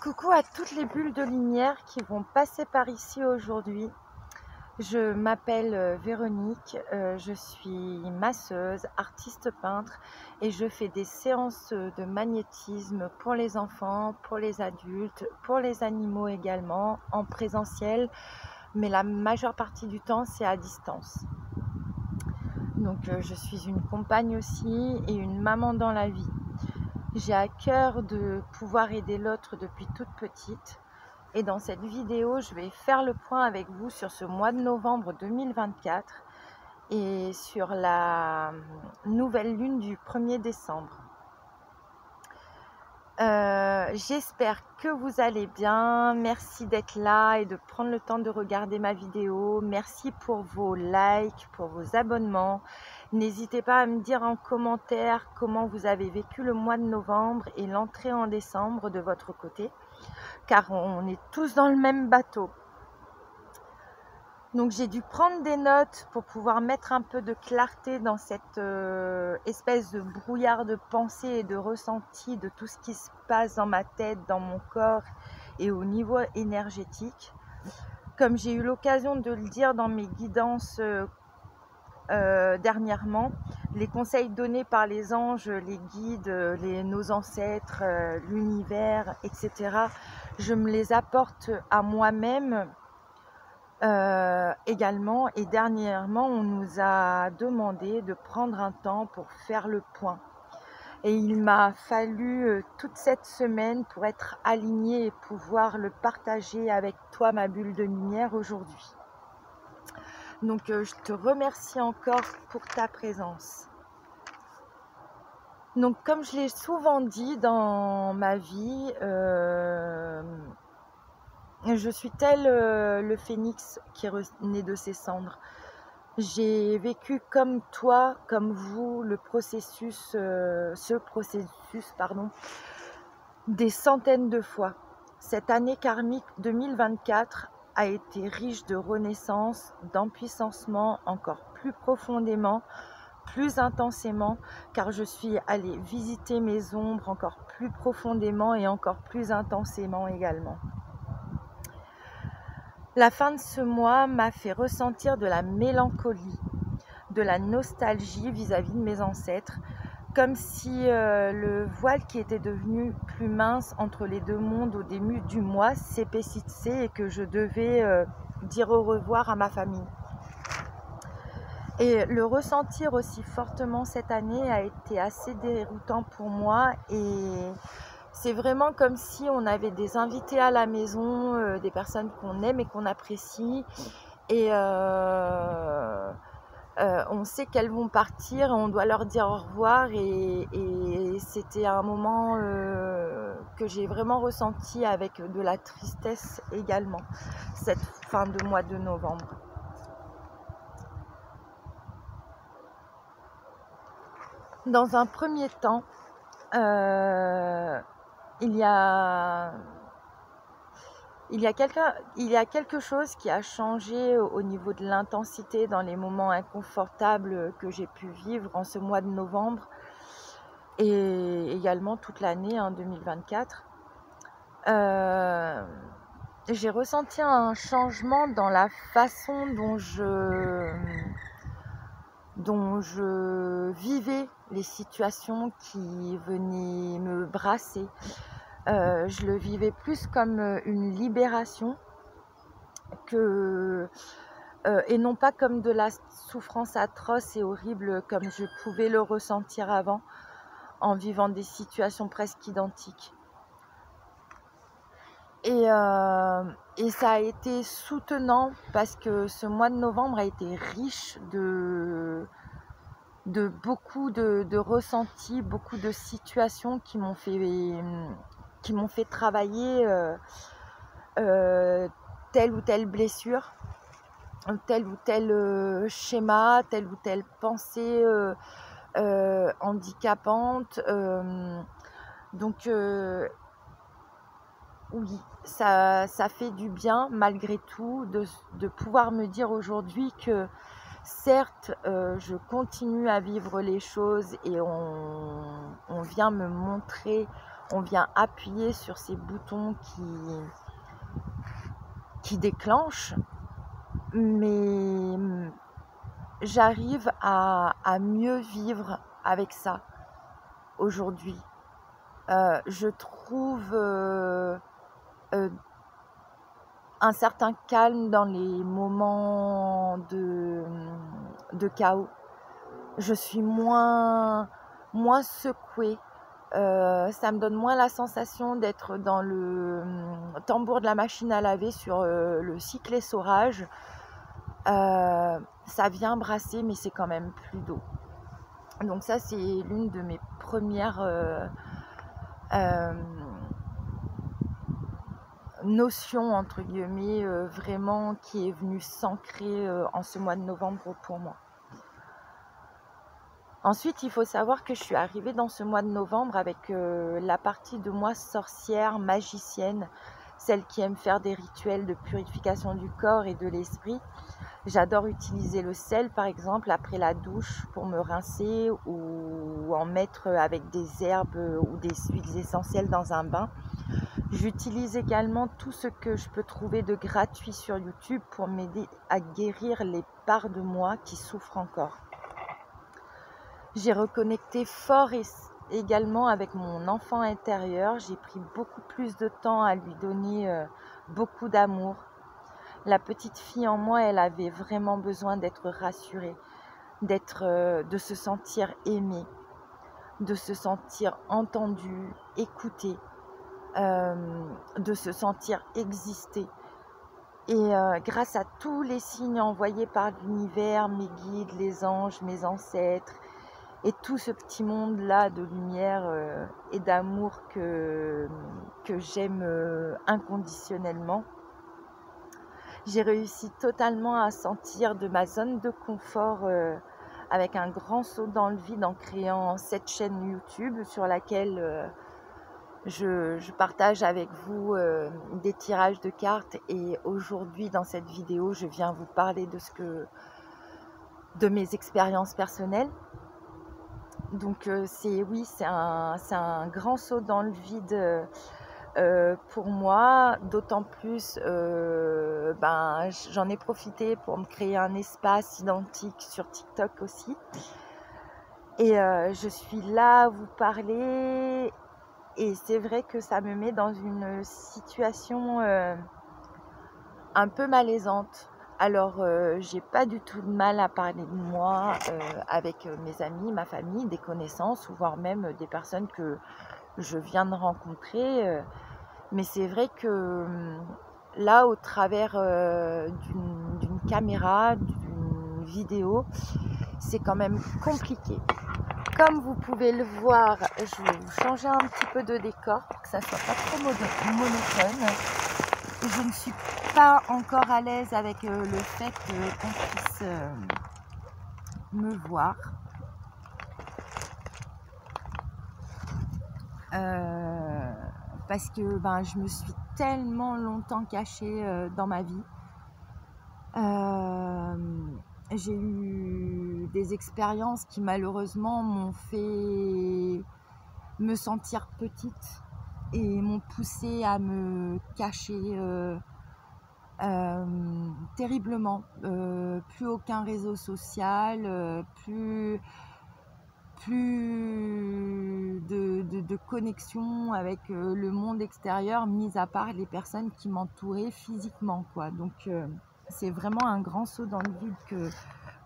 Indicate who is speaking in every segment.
Speaker 1: Coucou à toutes les bulles de lumière qui vont passer par ici aujourd'hui. Je m'appelle Véronique, je suis masseuse, artiste peintre et je fais des séances de magnétisme pour les enfants, pour les adultes, pour les animaux également, en présentiel, mais la majeure partie du temps c'est à distance. Donc je suis une compagne aussi et une maman dans la vie. J'ai à cœur de pouvoir aider l'autre depuis toute petite. Et dans cette vidéo, je vais faire le point avec vous sur ce mois de novembre 2024 et sur la nouvelle lune du 1er décembre. J'espère que vous allez bien. Merci d'être là et de prendre le temps de regarder ma vidéo. Merci pour vos likes, pour vos abonnements. N'hésitez pas à me dire en commentaire comment vous avez vécu le mois de novembre et l'entrée en décembre de votre côté, car on est tous dans le même bateau. Donc j'ai dû prendre des notes pour pouvoir mettre un peu de clarté dans cette espèce de brouillard de pensée et de ressenti de tout ce qui se passe dans ma tête, dans mon corps et au niveau énergétique. Comme j'ai eu l'occasion de le dire dans mes guidances dernièrement, les conseils donnés par les anges, les guides, nos ancêtres, l'univers, etc., je me les apporte à moi-même également. Et dernièrement, on nous a demandé de prendre un temps pour faire le point. Et il m'a fallu toute cette semaine pour être alignée et pouvoir le partager avec toi, ma bulle de lumière, aujourd'hui. Donc je te remercie encore pour ta présence. Donc comme je l'ai souvent dit dans ma vie, je suis tel le phénix qui renaît de ses cendres. J'ai vécu comme toi, comme vous, ce processus, des centaines de fois. Cette année karmique 2024 a été riche de renaissance, d'empuissancement encore plus profondément, plus intensément, car je suis allée visiter mes ombres encore plus profondément et encore plus intensément également. La fin de ce mois m'a fait ressentir de la mélancolie, de la nostalgie vis-à-vis de mes ancêtres, comme si le voile qui était devenu plus mince entre les deux mondes au début du mois s'épaississait et que je devais dire au revoir à ma famille. Et le ressentir aussi fortement cette année a été assez déroutant pour moi, et c'est vraiment comme si on avait des invités à la maison, des personnes qu'on aime et qu'on apprécie, et on sait qu'elles vont partir, on doit leur dire au revoir, et c'était un moment que j'ai vraiment ressenti avec de la tristesse également, cette fin de mois de novembre. Dans un premier temps, il y a quelque chose qui a changé au niveau de l'intensité dans les moments inconfortables que j'ai pu vivre en ce mois de novembre et également toute l'année en 2024. J'ai ressenti un changement dans la façon dont je vivais les situations qui venaient me brasser. Je le vivais plus comme une libération et non pas comme de la souffrance atroce et horrible comme je pouvais le ressentir avant en vivant des situations presque identiques. Et ça a été soutenant parce que ce mois de novembre a été riche de beaucoup de ressentis, beaucoup de situations qui m'ont fait travailler telle ou telle blessure, tel ou tel schéma, telle ou telle pensée handicapante. Donc oui, ça fait du bien malgré tout de pouvoir me dire aujourd'hui que certes, je continue à vivre les choses et on vient me montrer on vient appuyer sur ces boutons qui déclenchent, mais j'arrive à mieux vivre avec ça aujourd'hui. Je trouve un certain calme dans les moments de chaos. Je suis moins secouée. Ça me donne moins la sensation d'être dans le tambour de la machine à laver sur le cycle essorage. Ça vient brasser, mais c'est quand même plus d'eau. Donc ça, c'est l'une de mes premières notions, entre guillemets, vraiment qui est venue s'ancrer en ce mois de novembre pour moi. Ensuite, il faut savoir que je suis arrivée dans ce mois de novembre avec la partie de moi sorcière, magicienne, celle qui aime faire des rituels de purification du corps et de l'esprit. J'adore utiliser le sel, par exemple, après la douche pour me rincer ou en mettre avec des herbes ou des huiles essentielles dans un bain. J'utilise également tout ce que je peux trouver de gratuit sur YouTube pour m'aider à guérir les parts de moi qui souffrent encore. J'ai reconnecté fort également avec mon enfant intérieur. J'ai pris beaucoup plus de temps à lui donner beaucoup d'amour. La petite fille en moi, elle avait vraiment besoin d'être rassurée, de se sentir aimée, de se sentir entendue, écoutée, de se sentir exister. Et grâce à tous les signes envoyés par l'univers, mes guides, les anges, mes ancêtres, et tout ce petit monde-là de lumière et d'amour que j'aime inconditionnellement, j'ai réussi totalement à sortir de ma zone de confort avec un grand saut dans le vide en créant cette chaîne YouTube sur laquelle je partage avec vous des tirages de cartes. Et aujourd'hui, dans cette vidéo, je viens vous parler de mes expériences personnelles. Donc c'est un grand saut dans le vide pour moi, d'autant plus j'en ai profité pour me créer un espace identique sur TikTok aussi, et je suis là à vous parler, et c'est vrai que ça me met dans une situation un peu malaisante. Alors j'ai pas du tout de mal à parler de moi avec mes amis, ma famille, des connaissances, ou voire même des personnes que je viens de rencontrer. Mais c'est vrai que là, au travers d'une caméra, d'une vidéo, c'est quand même compliqué. Comme vous pouvez le voir, je vais vous changer un petit peu de décor pour que ça soit pas trop monotone. Je ne suis pas encore à l'aise avec le fait qu'on puisse me voir. Parce que je me suis tellement longtemps cachée dans ma vie. J'ai eu des expériences qui malheureusement m'ont fait me sentir petite et m'ont poussée à me cacher terriblement. Plus aucun réseau social, plus de connexion avec le monde extérieur, mis à part les personnes qui m'entouraient physiquement, quoi. Donc c'est vraiment un grand saut dans le vide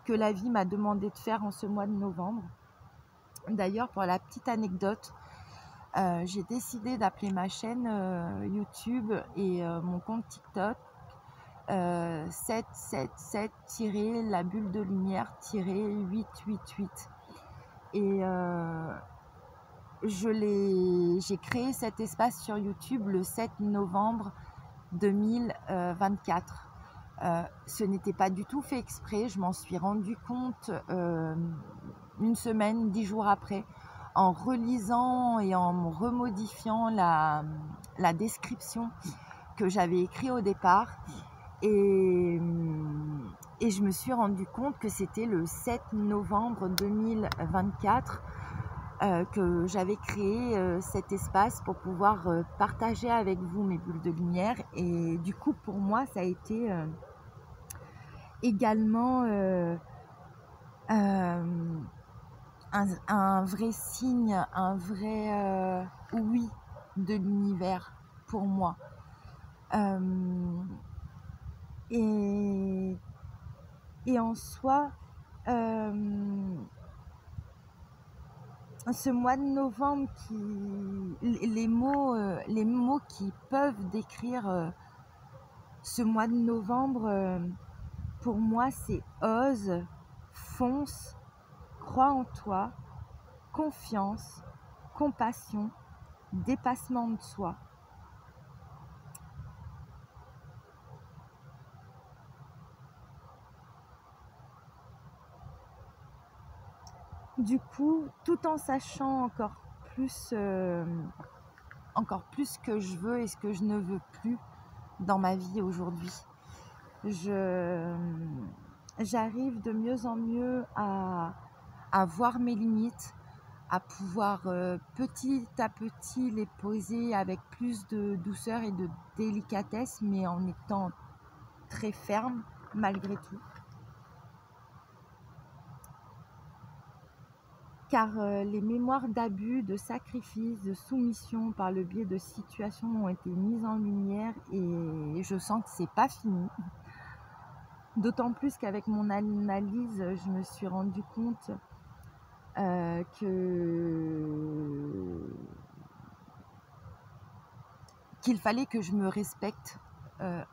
Speaker 1: que la vie m'a demandé de faire en ce mois de novembre. D'ailleurs, pour la petite anecdote, j'ai décidé d'appeler ma chaîne YouTube et mon compte TikTok 777- la bulle de lumière-888. Et j'ai créé cet espace sur YouTube le 7 novembre 2024. Ce n'était pas du tout fait exprès, je m'en suis rendu compte une semaine, 10 jours après, en relisant et en remodifiant la description que j'avais écrite au départ. Et je me suis rendu compte que c'était le 7 novembre 2024. que j'avais créé cet espace pour pouvoir partager avec vous mes bulles de lumière. Et du coup, pour moi, ça a été également un, un vrai signe, un vrai oui de l'univers pour moi. Et, et en soi, ce mois de novembre, les mots qui peuvent décrire ce mois de novembre, pour moi, c'est ose, fonce, crois en toi, confiance, compassion, dépassement de soi. Du coup, tout en sachant encore plus ce que je veux et ce que je ne veux plus dans ma vie aujourd'hui, j'arrive de mieux en mieux à voir mes limites, à pouvoir petit à petit les poser avec plus de douceur et de délicatesse, mais en étant très ferme malgré tout. Car les mémoires d'abus, de sacrifice, de soumission par le biais de situations ont été mises en lumière et je sens que c'est pas fini. D'autant plus qu'avec mon analyse, je me suis rendu compte qu'il fallait que je me respecte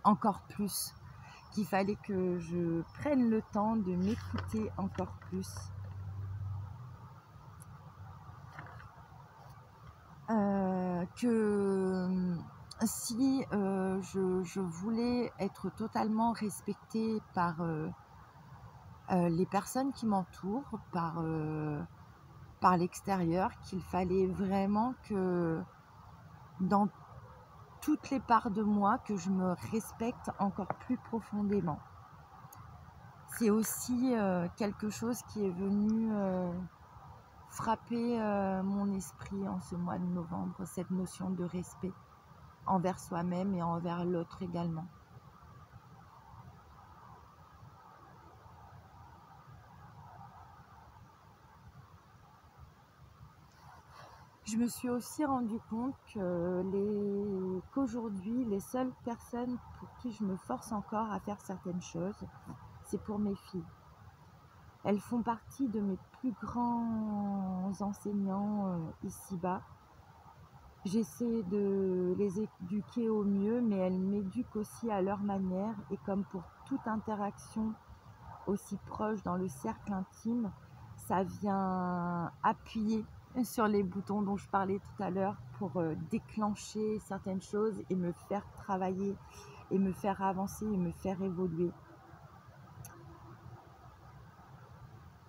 Speaker 1: encore plus, qu'il fallait que je prenne le temps de m'écouter encore plus. Que si je voulais être totalement respectée par les personnes qui m'entourent, par l'extérieur, qu'il fallait vraiment que dans toutes les parts de moi, que je me respecte encore plus profondément. C'est aussi quelque chose qui est venu frapper mon esprit en ce mois de novembre, cette notion de respect envers soi-même et envers l'autre également. Je me suis aussi rendu compte qu'aujourd'hui, les seules personnes pour qui je me force encore à faire certaines choses, c'est pour mes filles. Elles font partie de mes plus grands enseignants ici-bas. J'essaie de les éduquer au mieux, mais elles m'éduquent aussi à leur manière. Et comme pour toute interaction aussi proche dans le cercle intime, ça vient appuyer sur les boutons dont je parlais tout à l'heure pour déclencher certaines choses et me faire travailler et me faire avancer et me faire évoluer.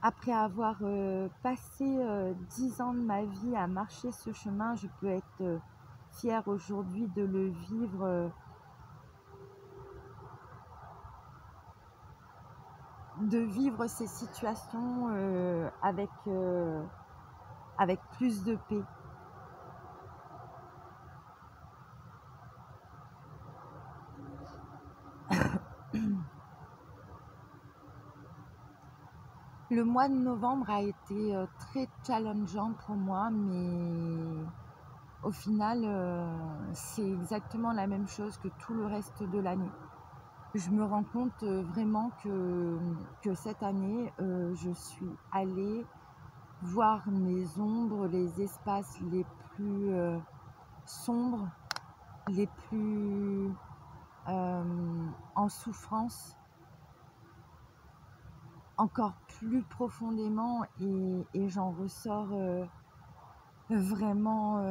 Speaker 1: Après avoir passé 10 ans de ma vie à marcher ce chemin, je peux être fière aujourd'hui de le vivre, ces situations avec plus de paix. Le mois de novembre a été très challengeant pour moi, mais au final, c'est exactement la même chose que tout le reste de l'année. Je me rends compte vraiment que cette année, je suis allée voir mes ombres, les espaces les plus sombres, les plus en souffrance, encore plus profondément, et j'en ressors vraiment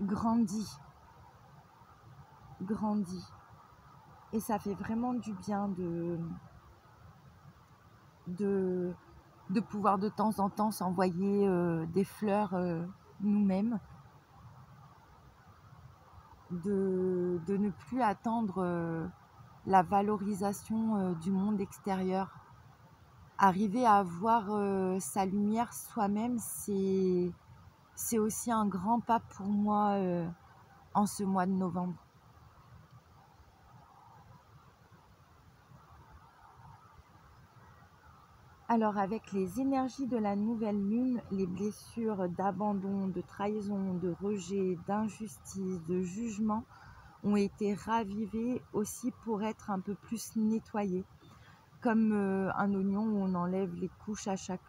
Speaker 1: grandi. Et ça fait vraiment du bien de pouvoir de temps en temps s'envoyer des fleurs nous-mêmes, de ne plus attendre la valorisation du monde extérieur, Arriver à voir sa lumière soi-même, c'est aussi un grand pas pour moi en ce mois de novembre. Alors avec les énergies de la nouvelle lune, les blessures d'abandon, de trahison, de rejet, d'injustice, de jugement ont été ravivées aussi pour être un peu plus nettoyées. Comme un oignon où on enlève les couches à chaque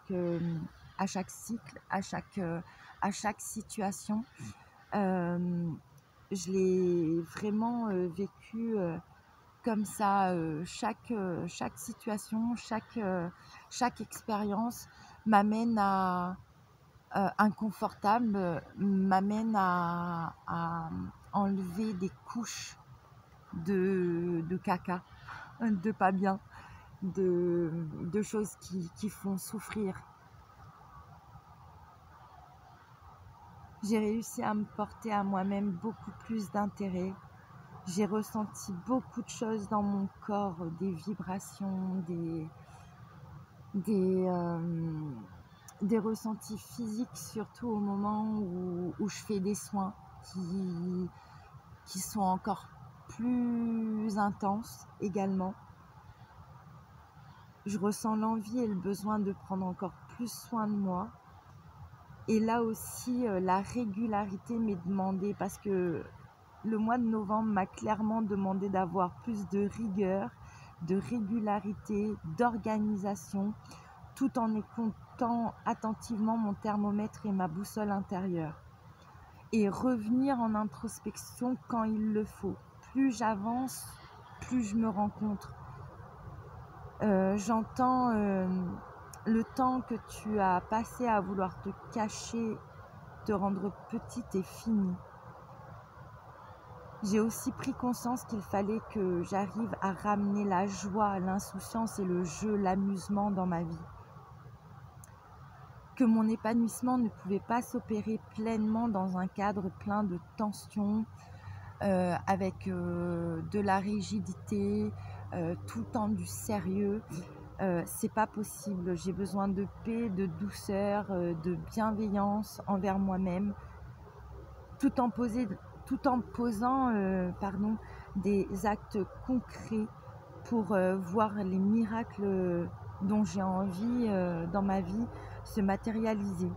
Speaker 1: cycle, à chaque situation. Je l'ai vraiment vécu comme ça. Chaque situation, chaque expérience m'amène à inconfortable, m'amène à enlever des couches de caca, de pas bien, de choses qui font souffrir. J'ai réussi à me porter à moi-même beaucoup plus d'intérêt. J'ai ressenti beaucoup de choses dans mon corps, des vibrations, des ressentis physiques, surtout au moment où je fais des soins qui sont encore plus intenses également. Je ressens l'envie et le besoin de prendre encore plus soin de moi. Et là aussi, la régularité m'est demandée parce que le mois de novembre m'a clairement demandé d'avoir plus de rigueur, de régularité, d'organisation, tout en écoutant attentivement mon thermomètre et ma boussole intérieure. Et revenir en introspection quand il le faut. Plus j'avance, plus je me rencontre. J'entends le temps que tu as passé à vouloir te cacher, te rendre petite est fini. J'ai aussi pris conscience qu'il fallait que j'arrive à ramener la joie, l'insouciance et le jeu, l'amusement dans ma vie. Que mon épanouissement ne pouvait pas s'opérer pleinement dans un cadre plein de tensions, avec de la rigidité, tout le temps du sérieux. C'est pas possible. J'ai besoin de paix, de douceur, de bienveillance envers moi-même, tout en posant des actes concrets pour voir les miracles dont j'ai envie dans ma vie se matérialiser.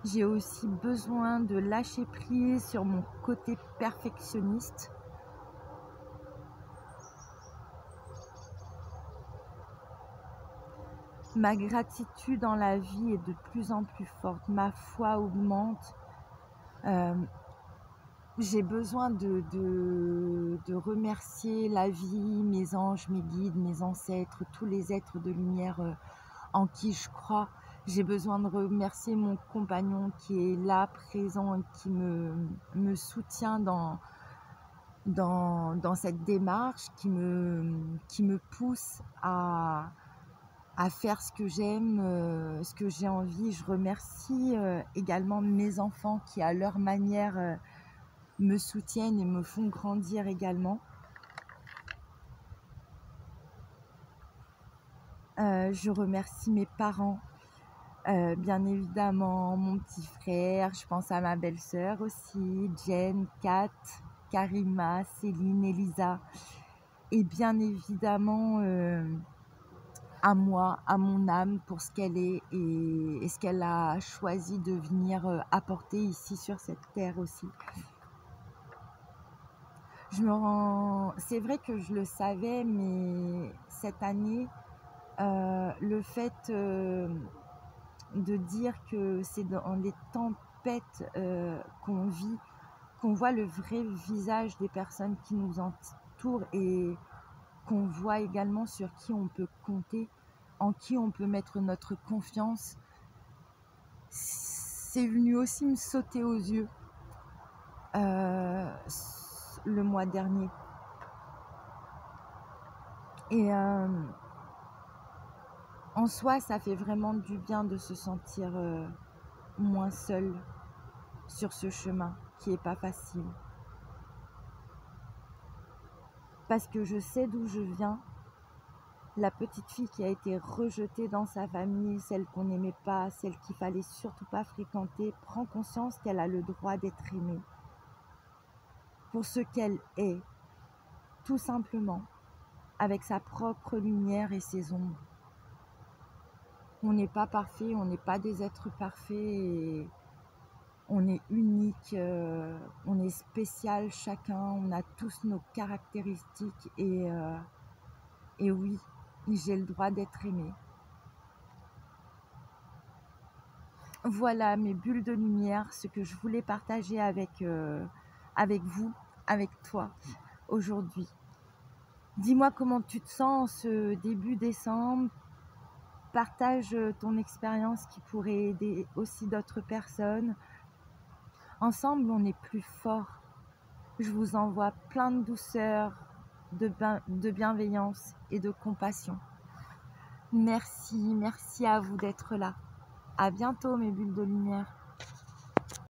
Speaker 1: J'ai aussi besoin de lâcher prise sur mon côté perfectionniste. Ma gratitude dans la vie est de plus en plus forte, ma foi augmente. J'ai besoin de remercier la vie, mes anges, mes guides, mes ancêtres, tous les êtres de lumière en qui je crois. J'ai besoin de remercier mon compagnon qui est là, présent, et qui me soutient dans cette démarche, qui me pousse à faire ce que j'aime, ce que j'ai envie. Je remercie également mes enfants qui, à leur manière, me soutiennent et me font grandir également. Je remercie mes parents, bien évidemment mon petit frère, je pense à ma belle-sœur aussi, Jen, Kat, Karima, Céline, Elisa, et bien évidemment à moi, à mon âme pour ce qu'elle est et ce qu'elle a choisi de venir apporter ici sur cette terre aussi. C'est vrai que je le savais, mais cette année, le fait de dire que c'est dans les tempêtes qu'on vit, qu'on voit le vrai visage des personnes qui nous entourent et qu'on voit également sur qui on peut compter, en qui on peut mettre notre confiance, c'est venu aussi me sauter aux yeux le mois dernier. Et en soi, ça fait vraiment du bien de se sentir moins seul sur ce chemin qui n'est pas facile. Parce que je sais d'où je viens, La petite fille qui a été rejetée dans sa famille, celle qu'on n'aimait pas, celle qu'il fallait surtout pas fréquenter, prend conscience qu'elle a le droit d'être aimée pour ce qu'elle est, tout simplement, avec sa propre lumière et ses ombres. On n'est pas parfait, on n'est pas des êtres parfaits, et on est unique, on est spécial chacun, on a tous nos caractéristiques et oui, j'ai le droit d'être aimée. Voilà mes bulles de lumière, ce que je voulais partager avec vous, avec toi aujourd'hui. Dis-moi comment tu te sens ce début décembre. Partage ton expérience qui pourrait aider aussi d'autres personnes. Ensemble, on est plus fort. Je vous envoie plein de douceur, de bienveillance et de compassion. Merci à vous d'être là. À bientôt mes bulles de lumière.